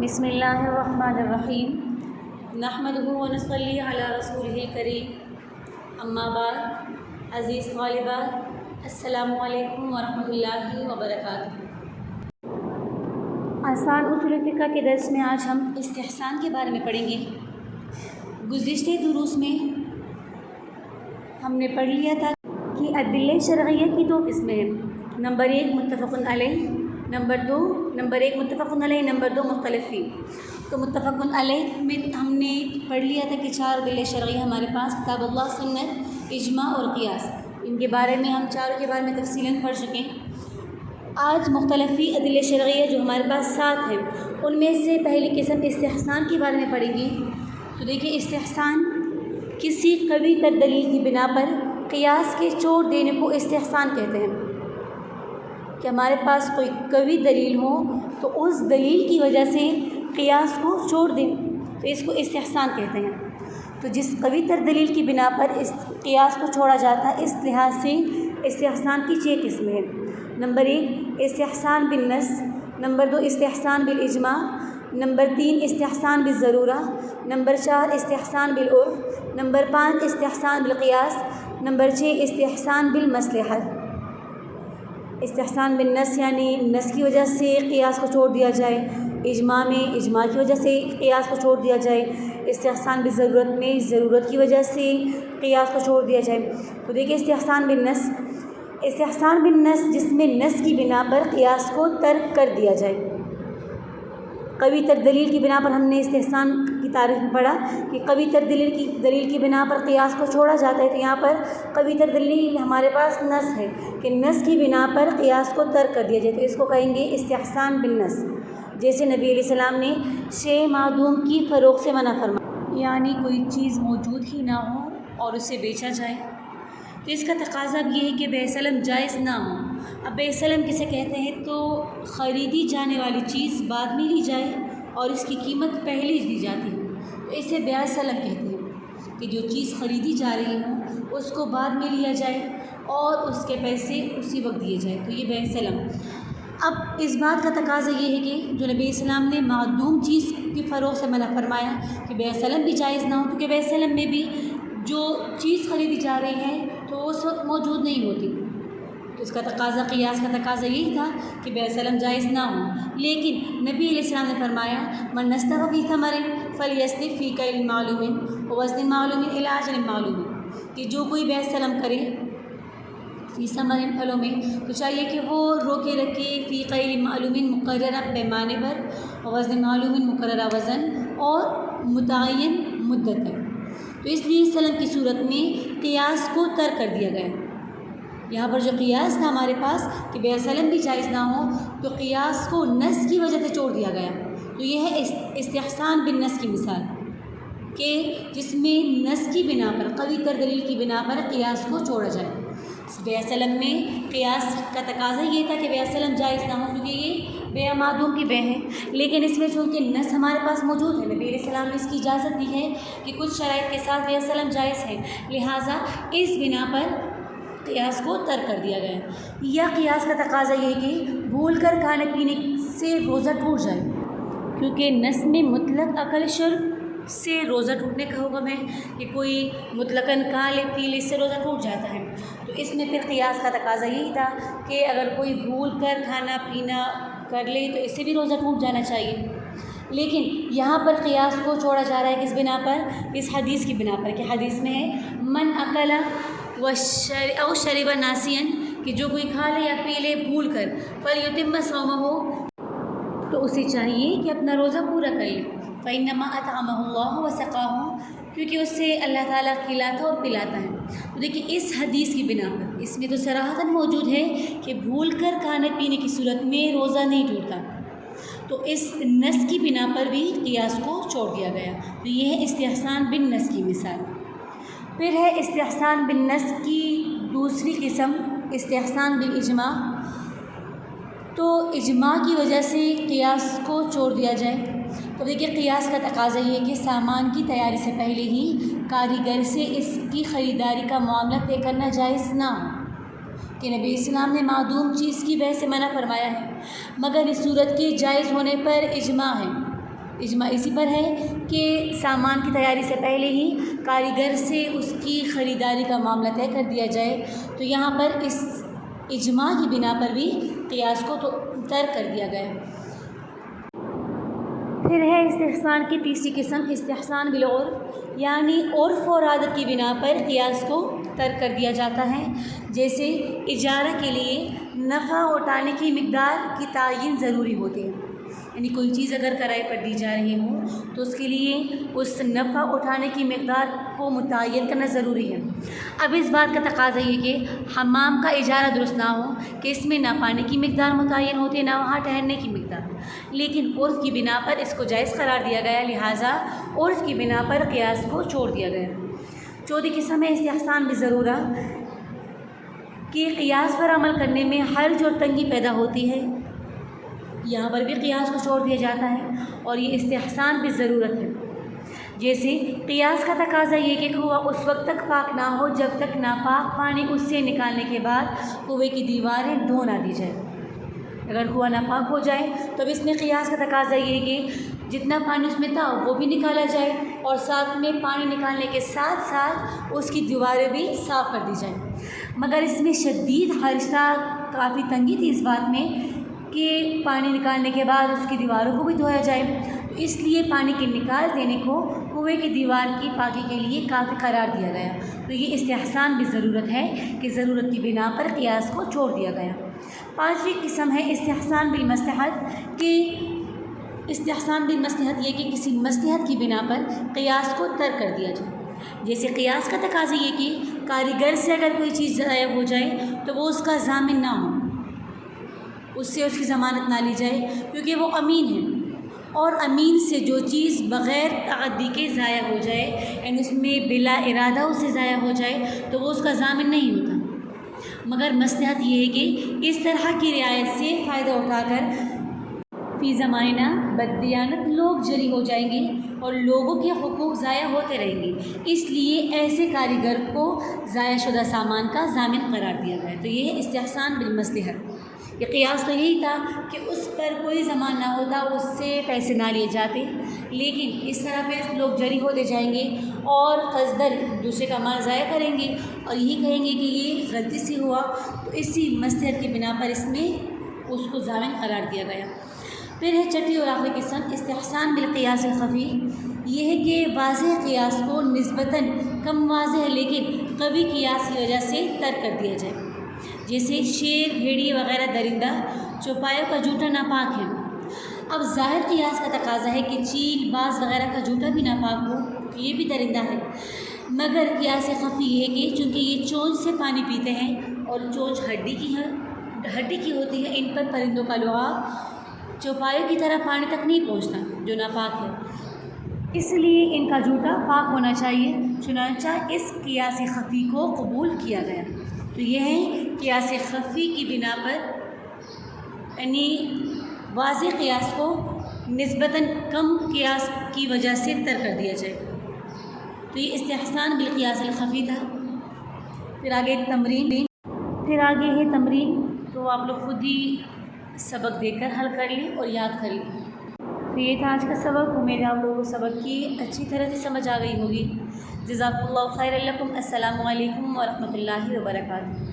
بسم اللہ الرحمن الرحیم نحمدہ و نصلی علی رسولہ الکریم اما بعد عزیز طالبات السلام علیکم ورحمۃ اللہ وبرکاتہ۔ آسان اصول فقہ کے درس میں آج ہم استحسان کے بارے میں پڑھیں گے۔ گزشتہ دروس میں ہم نے پڑھ لیا تھا کہ ادلہ شرعیہ کی دو قسمیں ہیں، نمبر 1 متفق علیہ، نمبر 2 مختلف فی۔ تو متفق علیہ میں ہم نے پڑھ لیا تھا کہ 4 ادلہ شرعیہ ہمارے پاس کتاب اللہ، سنت، اجماع اور قیاس، ان کے بارے میں ہم چاروں کے بارے میں تفصیلاً پڑھ چکے۔ آج مختلف فی ادلہ شرعیہ جو ہمارے پاس 7 ہیں، ان میں سے پہلی قسم استحسان کے بارے میں پڑھیں گی۔ تو دیکھیں، استحسان کسی قوی تر دلیل کی بنا پر قیاس کے چھوڑ دینے کو استحسان کہتے ہیں، کہ ہمارے پاس کوئی قوی دلیل ہو تو اس دلیل کی وجہ سے قیاس کو چھوڑ دیں تو اس کو استحسان کہتے ہیں۔ تو جس قوی تر دلیل کی بنا پر اس قیاس کو چھوڑا جاتا ہے، اس لحاظ سے استحسان کی 6 قسمیں ہیں۔ نمبر 1 استحسان بالنص، نمبر 2 استحسان بالاجماع، نمبر 3 استحسان بالضرورہ، نمبر 4 استحسان بالعرف، نمبر 5 استحسان بالقیاس، نمبر 6 استحسان بالمصلحت۔ استحسان بالنص یعنی نص کی وجہ سے قیاس کو چھوڑ دیا جائے، اجماع میں اجماع کی وجہ سے قیاس کو چھوڑ دیا جائے، استحسان بالضرورت میں ضرورت کی وجہ سے قیاس کو چھوڑ دیا جائے۔ تو دیکھیں، استحسان بالنص، استحسان بالنص جس میں نص کی بنا پر قیاس کو ترک کر دیا جائے۔ قوی تر دلیل کی بنا پر ہم نے استحسان کی تعریف میں پڑھا کہ قوی تر دلیل کی بنا پر قیاس کو چھوڑا جاتا ہے۔ تو یہاں پر قوی تر دلیل ہمارے پاس نص ہے کہ نص کی بنا پر قیاس کو ترک کر دیا جائے، تو اس کو کہیں گے استحسان بالنص۔ جیسے نبی علیہ السلام نے شے معدوم کی فروخت سے منع فرمایا، یعنی کوئی چیز موجود ہی نہ ہو اور اسے بیچا جائے، تو اس کا تقاضا اب یہ ہے کہ بیع سلم جائز نہ ہو۔ اب بیع سلم کسے کہتے ہیں؟ تو خریدی جانے والی چیز بعد میں لی جائے اور اس کی قیمت پہلے دی جاتی ہے، تو اسے بیع سلم کہتے ہیں کہ جو چیز خریدی جا رہی ہو اس کو بعد میں لیا جائے اور اس کے پیسے اسی وقت دیے جائے، تو یہ بیع سلم۔ اب اس بات کا تقاضا یہ ہے کہ جو نبی السلام نے معدوم چیز کی فروخت سے منع فرمایا کہ بیع سلم بھی جائز نہ ہو، کیونکہ بیع سلم میں بھی جو چیز خریدی جا رہی ہے تو اس وقت موجود نہیں ہوتی، تو اس کا تقاضا، قیاس کا تقاضا یہی تھا کہ بیع سلم جائز نہ ہو۔ لیکن نبی علیہ السلام نے فرمایا من استوى فی ثمر فلیستف فی کیل معلوم ووزن معلوم الی اجل معلوم، کہ جو کوئی بیع سلم کرے فی ثمر پھلوں میں، تو چاہیے کہ وہ روکے رکھے فی قیل معلوم مقررہ پیمانے پر، وزن معلوم مقررہ وزن، اور متعین مدت تک۔ تو اس لیے سلم کی صورت میں قیاس کو ترک کر دیا گیا۔ یہاں پر جو قیاس تھا ہمارے پاس کہ بیع سلم بھی جائز نہ ہو، تو قیاس کو نص کی وجہ سے چھوڑ دیا گیا۔ تو یہ ہے استحسان بالنص کی مثال، کہ جس میں نص کی بنا پر، قوی تر دلیل کی بنا پر قیاس کو چھوڑا جائے۔ بیع سلم میں قیاس کا تقاضا یہ تھا کہ بیع سلم جائز نہ ہو، کیونکہ یہ بیع معدوم کی بیع ہے، لیکن اس میں چونکہ نص ہمارے پاس موجود ہے، نبی علیہ السلام نے اس کی اجازت دی ہے کہ کچھ شرائط کے ساتھ بیع سلم جائز ہے، لہٰذا اس بنا پر قیاس کو ترک کر دیا گیا۔ یا قیاس کا تقاضا یہ کہ بھول کر کھانے پینے سے روزہ ٹوٹ جائے، کیونکہ نص میں مطلق عقل شرب سے روزہ ٹوٹنے کا حکم ہے کہ کوئی مطلقاً کھا لے پی لے، اس سے روزہ ٹوٹ جاتا ہے۔ تو اس میں پھر قیاس کا تقاضا یہی تھا کہ اگر کوئی بھول کر کھانا پینا کر لے تو اس سے بھی روزہ ٹوٹ جانا چاہیے۔ لیکن یہاں پر قیاس کو چھوڑا جا رہا ہے کس بنا پر؟ اس حدیث کی بنا پر، کہ حدیث میں ہے من اکل او شرب ناسیا، کہ جو کوئی کھا لے یا پی لے بھول کر، فلیتم صومہ، تو اسے چاہیے کہ اپنا روزہ پورا کر لے، فإنما أطعمه الله وسقاه، کیونکہ اس سے اللہ تعالیٰ کھلاتا اور پلاتا ہے۔ تو دیکھیں، اس حدیث کی بنا پر اس میں تو صراحتاً موجود ہے کہ بھول کر کھانے پینے کی صورت میں روزہ نہیں ٹوٹتا، تو اس نص کی بنا پر بھی قیاس کو چھوڑ دیا گیا۔ تو یہ ہے استحسان بالنص کی مثال۔ پھر ہے استحسان بالنص کی دوسری قسم، استحسان بالاجماع۔ تو اجماع کی وجہ سے قیاس کو چھوڑ دیا جائے۔ تو دیکھیے، قیاس کا تقاضا یہ ہے کہ سامان کی تیاری سے پہلے ہی کاریگر سے اس کی خریداری کا معاملہ طے کرنا جائز نہ ہو، کہ نبی اسلام نے معدوم چیز کی بیع سے منع فرمایا ہے، مگر اس صورت کے جائز ہونے پر اجماع ہے اجماع اسی پر ہے کہ سامان کی تیاری سے پہلے ہی کاریگر سے اس کی خریداری کا معاملہ طے کر دیا جائے، تو یہاں پر اس اجماع کی بنا پر بھی قیاس کو ترک کر دیا گیا۔ پھر ہے استحسان کی تیسری قسم، استحسان بالعرف، یعنی عرف اور عادت کی بنا پر قیاس کو ترک کر دیا جاتا ہے۔ جیسے اجارہ کے لیے نفع اٹھانے کی مقدار کی تعین ضروری ہوتی ہے، یعنی کوئی چیز اگر کرائے پر دی جا رہی ہو تو اس کے لیے اس نفع اٹھانے کی مقدار کو متعین کرنا ضروری ہے۔ اب اس بات کا تقاضا یہ کہ حمام کا اجارہ درست نہ ہو کہ اس میں نہ پانی کی مقدار متعین ہوتی ہے نہ وہاں ٹھہرنے کی مقدار، لیکن عرف کی بنا پر اس کو جائز قرار دیا گیا، لہٰذا عرف کی بنا پر قیاس کو چھوڑ دیا گیا۔ چوتھی قسم ہے استحسان بالضرورہ، کہ قیاس پر عمل کرنے میں حرج اور تنگی پیدا ہوتی ہے، یہاں پر بھی قیاس کو چھوڑ دیا جاتا ہے اور یہ استحسان بالضرورت ہے۔ جیسے قیاس کا تقاضا یہ کہ کنواں اس وقت تک پاک نہ ہو جب تک ناپاک پانی اس سے نکالنے کے بعد کنویں کی دیواریں دھو نہ دی جائے۔ اگر کنواں ناپاک ہو جائے تو اس میں قیاس کا تقاضا یہ کہ جتنا پانی اس میں تھا وہ بھی نکالا جائے اور ساتھ میں پانی نکالنے کے ساتھ ساتھ اس کی دیواریں بھی صاف کر دی جائیں۔ مگر اس میں شدید حرج تھا، کافی تنگی تھی اس بات میں کہ پانی نکالنے کے بعد اس کی دیواروں کو بھی دھویا جائے، تو اس لیے پانی کے نکال دینے کو کنویں کی دیوار کی پاکی کے لیے کافی قرار دیا گیا۔ تو یہ استحسان بالضرورت ہے کہ ضرورت کی بنا پر قیاس کو چھوڑ دیا گیا۔ پانچویں قسم ہے استحسان بالمصلحت، کہ استحسان بالمصلحت یہ کہ کسی مصلحت کی بنا پر قیاس کو ترک کر دیا جائے۔ جیسے قیاس کا تقاضا یہ کہ کاریگر سے اگر کوئی چیز ضائع ہو جائے تو وہ اس کا ضامن نہ ہو، اس سے اس کی ضمانت نہ لی جائے کیونکہ وہ امین ہے، اور امین سے جو چیز بغیر تعدی کے ضائع ہو جائے، یعنی اس میں بلا ارادہ اسے ضائع ہو جائے تو وہ اس کا ضامن نہیں ہوتا۔ مگر مصلحت یہ ہے کہ اس طرح کی رعایت سے فائدہ اٹھا کر فی زمانہ بددیانت لوگ جری ہو جائیں گے اور لوگوں کے حقوق ضائع ہوتے رہیں گے، اس لیے ایسے کاریگر کو ضائع شدہ سامان کا ضامن قرار دیا گیا۔ تو یہ ہے استحسان بالمصلحت۔ یہ قیاس تو یہی تھا کہ اس پر کوئی زمان نہ ہوتا، اس سے پیسے نہ لیے جاتے، لیکن اس طرح پہ لوگ جری ہوتے جائیں گے اور قصدن دوسرے کا مال ضائع کریں گے اور یہی کہیں گے کہ یہ غلطی سے ہوا، تو اسی مصلحت کی بنا پر اس میں اس کو ضامن قرار دیا گیا۔ پھر ہے چھٹی اور آخری قسم استحسان بالقیاس الخفی، یہ ہے کہ واضح قیاس کو نسبتاً کم واضح لیکن قوی قیاس کی وجہ سے ترک کر دیا جائے۔ جیسے شیر، بھیڑیے وغیرہ درندہ چوپایوں کا جوتا ناپاک ہے۔ اب ظاہر قیاس کا تقاضا ہے کہ چیل، باز وغیرہ کا جوتا بھی ناپاک ہو، یہ بھی درندہ ہے، مگر قیاس خفی یہ ہے کہ چونکہ یہ چونچ سے پانی پیتے ہیں اور چونچ ہڈی کی ہوتی ہے، ان پر پرندوں کا لعاب چوپایوں کی طرح پانی تک نہیں پہنچتا جو ناپاک ہے، اس لیے ان کا جوتا پاک ہونا چاہیے، چنانچہ اس قیاس خفی کو قبول کیا گیا۔ تو یہ ہے قیاس خفی کی بنا پر، یعنی واضح قیاس کو نسبتاً کم قیاس کی وجہ سے ترک کر دیا جائے۔ تو یہ استحسان بالقیاس الخفی تھا۔ پھر آگے ہے تمرین، تو آپ لوگ خود ہی سبق دیکھ کر حل کر لیں اور یاد کر لیں۔ تو یہ تھا آج کا سبق، امید ہے آپ لوگوں کو سبق کی اچھی طرح سے سمجھ آ گئی ہوگی۔ جزاک اللہ خیر لکم، السلام علیکم ورحمۃ اللہ وبرکاتہ۔